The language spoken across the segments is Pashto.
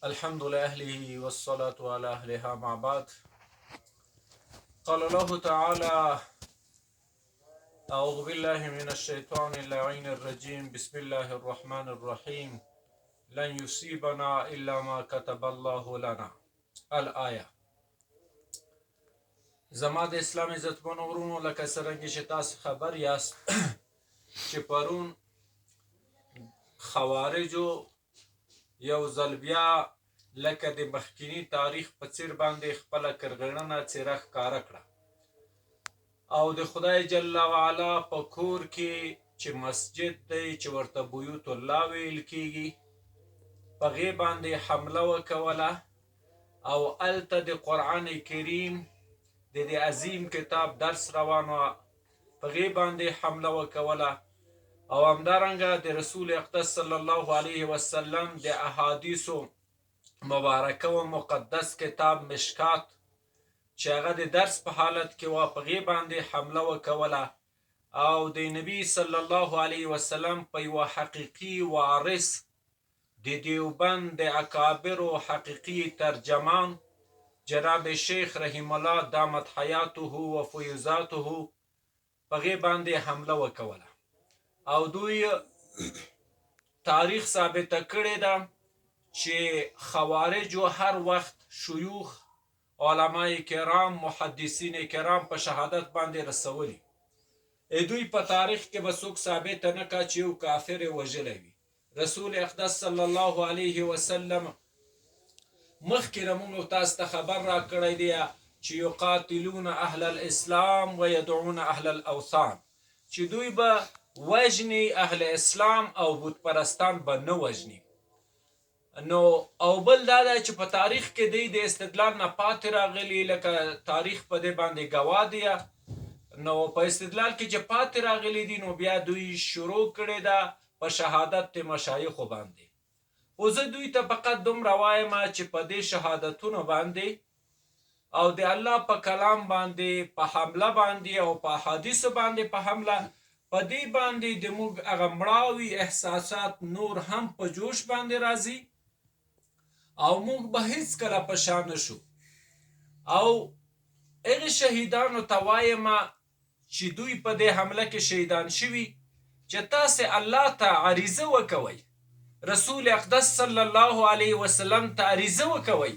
الحمد لأهله والصلاة على أهلها مع بعد. قال الله تعالى: أعوذ بالله من الشيطان اللعين الرجيم. بسم الله الرحمن الرحيم. لن يصيبنا إلا ما كتب الله لنا. الآية. زما د اسلام عزتمنو ورونو، لکه څرنګه چې تاسو خبر یاست چې پرون خوارجو یو ځل بیا لکه د مخکینی تاریخ په څیر باندې خپله کرغړنه څیره ښکاره کړه، او د خدای جل وعلا په کور کې چې مسجد دی چې ورته بیوت الله ویل کیږي، په هغې باندې حمله وکوله او هلته د قرآن کریم د دې عظیم کتاب درس روان وه، په هغې باندې حمله وکوله، او همدارنګه د رسول اقدس صلی الله علیه وسلم د احادیثو مبارکه و مقدس کتاب مشکات چې هغه د درس په حالت کې وه، په هغې باندې حمله وکوله، او د نبي صلی الله علیه وسلم په یوه حقیقي وارث د دیوبند د اکابرو حقیقي ترجمان جناب شیخ رحم الله دامت حیاته و فیوزاته په هغې باندې حمله وکوله، او دوی تاریخ ثابته کړې ده چې خوارجو هر وخت شیوخ علماء کرام محدثین کرام په شهادت باندې رسولي. دوی په تاریخ کې به څوک ثابته نه کړه چې یو کافر یې وژلی وي. رسول اقدس صلی الله علیه وسلم مخکې نه موږ تاسو ته خبر راکړی دی چې یقاتلون اهل الاسلام و یدعون اهل الاوثان، چې دوی به وژني اهل اسلام او بت پرستان به نه وژني. نو او بل دا ده چې په تاریخ کې دی د استدلال نه پاتې راغلي، لکه تاریخ په دې باندې ګواه دی. نو په استدلال کې چې پاتې راغلي دي، نو بیا دوی شروع کړې ده په شهادت د مشایخو باندې. خو زه دوی ته فقط دومره وایم چې په دې شهادتونو باندې او د الله په کلام باندې په حمله باندې او په احادیثو باندې په حمله، په دې باندې د موږ هغه مړاوي احساسات نور هم په جوش باندې راځي، او موږ به هیڅکله په شا نشو. او هغې شهیدانو ته وایم چې دوی په دې حمله کې شهیدان شوي چې تاسې الله ته عریضه وکوئ، رسول اقدس صلی الله علیه وسلم ته عریضه وکوئ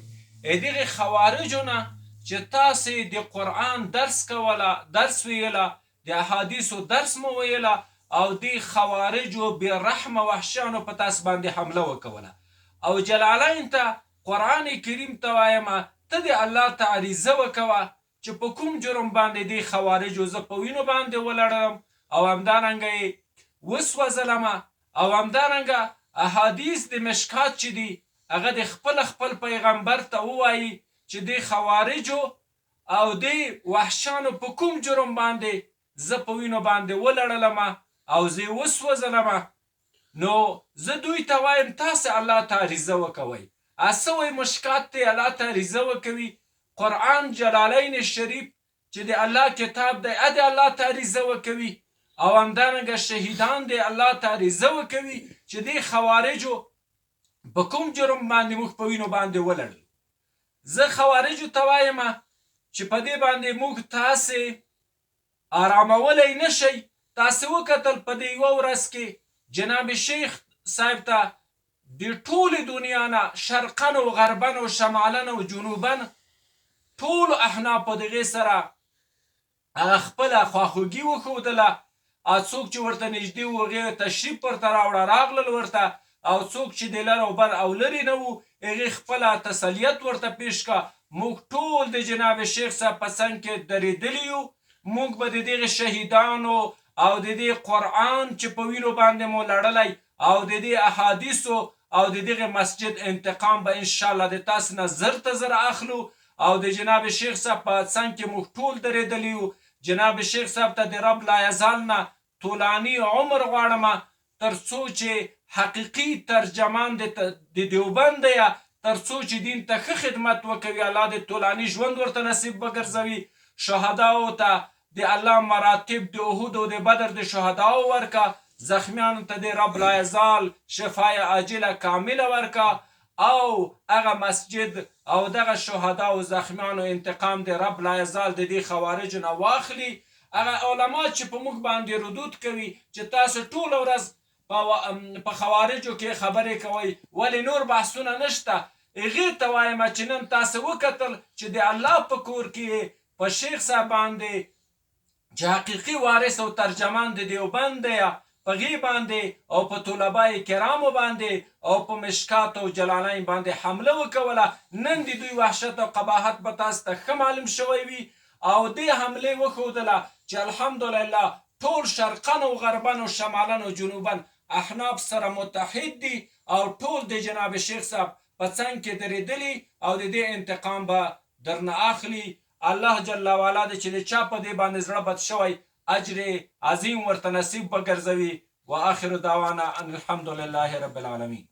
دغې خوارجو نه چې تاسې د قرآن درس کوله، درس ویله، د احادیثو درس مو ویله، او د خوارجو بې رحمه وحشیانو په تاسو باندې حمله وکوله. او جلالین ته قرآن کریم ته وایم ته د الله ته عریضه وکوه چې په کوم جرم باندې د خوارجو زه په وینو باندې ولړم، او همدارنګه یې وسوځلم، او همدارنګه احادیث د مشکات چې دي هغه د خپل پیغمبر ته ووایي چې د خوارجو او د وحشانو په کوم جرم باندې زه په وینو باندې ولړلم او زه یې وسوځلم. نو زه دوی ته وایم تاسې الله ته عریضه وکوئ. څه وایي مشکات ته الله ته عریضه وکوي، قرآن جلالین شریف چې د الله کتاب دی د الله ته عریضه وکوي، او همدارنګه شهیدان دی الله ته عریضه وکوي چې د خوارجو په کوم جرم باندې موږ په وینو باندې ولړل. زه خوارجو ته وایم چې په دې باندې موږ تاسې آرامولی نه شئ. تاسې وکتل په دې یوه ورځ کې جناب شیخ صاحب ته د ټولې دنیا نه شرقن او غربن او شمالن او جنوبن ټولو احنافو د هغې سره هغه خپله خواخوږي وښودله، او څوک چې ورته نږدې وو هغې تشریف ورته راوړه، راغلل ورته، او څوک چې د لر او بر او لرې نه وو هغې خپله تسلیت ورته پیش کړه. موږ ټول د جناب شیخ صاحب په څنګ کې درېدلي یو. موږ به د دغې شهیدانو او د دې قرآن چې په وینو باندې مو لړلی او د دې احادیثو او د دغې مسجد انتقام به انشاءالله د تاسو نه زر ته زر اخلو، او د جناب شیخ صاحب په څنګ کې موږ ټول درېدلي یو. جناب شیخ صاحب ته د رب لایزال نه طولاني عمر غواړم، تر څو چې حقیقي ترجمان د دیوبند دی، تر څو چې دین ته ښه خدمت وکوي، الله د طولاني ژوند ورته نصیب وګرځوي. شهداو ته د الله مراتب د احد او د بدر د شهداو ورکه، زخمیانو ته د رب لایزال شفای عاجله کامله ورکه، او هغه مسجد او دغه شهدا او زخمیانو انتقام دی رب لا یزال د دې خوارجو نه واخلي. هغه علما چې په موږ باندې ردود کوي چې تاسو ټوله ورځ په خوارجو کې خبرې کوئ، ولې نور بحثونه نشته؟ هغې ته وایم چې نن تاسو وکتل چې د الله په کور کې په شیخ صاحب باندې چې حقیقي وارث او ترجمان د دیوبند دی په هغې باندې او په طلبای کرامو باندې او په مشکات او جلالین باندې حمله وکوله. نن د دوی وحشت او قباحت به تاسو ته ښه معلوم شوی وي او دې حملې وښودله چې الحمدلله ټول شرقن او غربن او شمالن او جنوبن احناف سره متحد دي او ټول د جناب شیخ صاحب په څنګ کې درېدلي او د دې انتقام به درنه اخلي. الله جل وعلا دې چې د چا په دې باندې زړه بد شوی اجر عظیم ورته نصیب به ګرځوي. واخر دعوانا ان الحمد لله رب العالمین.